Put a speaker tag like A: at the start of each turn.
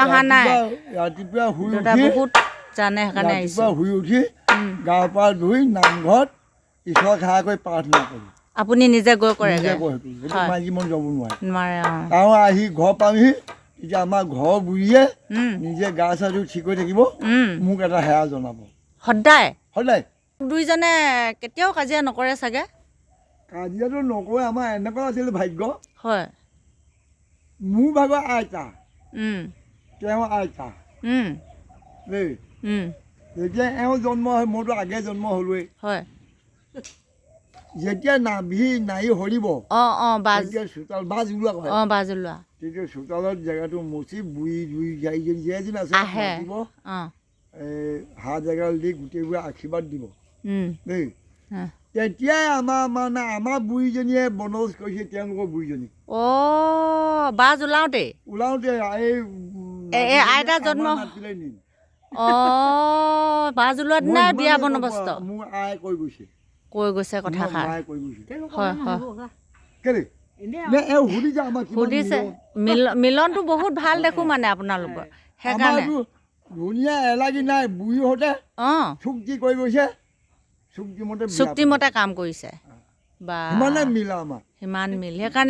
A: অহা নাই
B: ৰাতিপুৱা শুই
A: দেউতা
B: উঠি
A: বহুত জানে সেইকাৰণে আহিছোঁ
B: ৰাতিপুৱা শুই উঠি গা পা ধুই নামঘৰত ঈশ্বৰ সেৱা কৰি প্ৰাৰ্থনা কৰোঁ
A: আপুনি নিজে গৈ কৰে
B: নিজে কয় সেইটো মাইকী মানুহ যাব নোৱাৰে
A: নোৱাৰে
B: আৰু আহি ঘৰ পামহি তেতিয়া আমাৰ ঘৰৰ বুঢ়ীয়ে নিজে গা চা ধুই ঠিক হৈ থাকিব মোক এটা সেৱা জনাব
A: সদায়
B: সদায়
A: দুইজনে কেতিয়াও কাজিয়া নকৰে চাগে
B: কাজিয়াটো নকৰে আমাৰ এনেকুৱা আছিল ভাগ্য
A: হয়
B: মোৰ ভাগৰ আইতা তেওঁ আইতা দেই যেতিয়া এওঁ জন্ম হয় মোৰতো আগে জন্ম হ'লোৱেই
A: হয়
B: যেতিয়া নাভি নাৰী সৰিব তেতিয়া চোতাল বাজ ওলোৱা কয়
A: বাজ ওলোৱা
B: তেতিয়া চোতালত জেগাটো মচি বুঢ়ী জুই যেইদিন আছে মাতিব হাত জেগাল দি গোটেইবোৰে আশীৰ্বাদ দিব দেই তেতিয়াই আমাৰ বুঢ়ীজনীয়ে বনবাস কৰিছে তেওঁলোকৰ বুঢ়ীজনী
A: বাজ ওলাওঁতে
B: এই
A: আইতা জন্ম
B: নাছিলে নি
A: বাজ ওলোৱা দিনাই বিয়া বন্দবস্ত
B: মোৰ আই কৈ গৈছে
A: কথাষাৰ সুধিছে মিলনটো বহুত ভাল দেখোঁ মানে আপোনালোকৰ সেইকাৰণে
B: ধুনীয়া এলাগি নাই বুঢ়ীহঁতে চুক্তি কৰি গৈছে
A: চুক্তিমতে কাম কৰিছে বা
B: সিমানে মিল আমাৰ
A: সিমান মিল সেইকাৰণে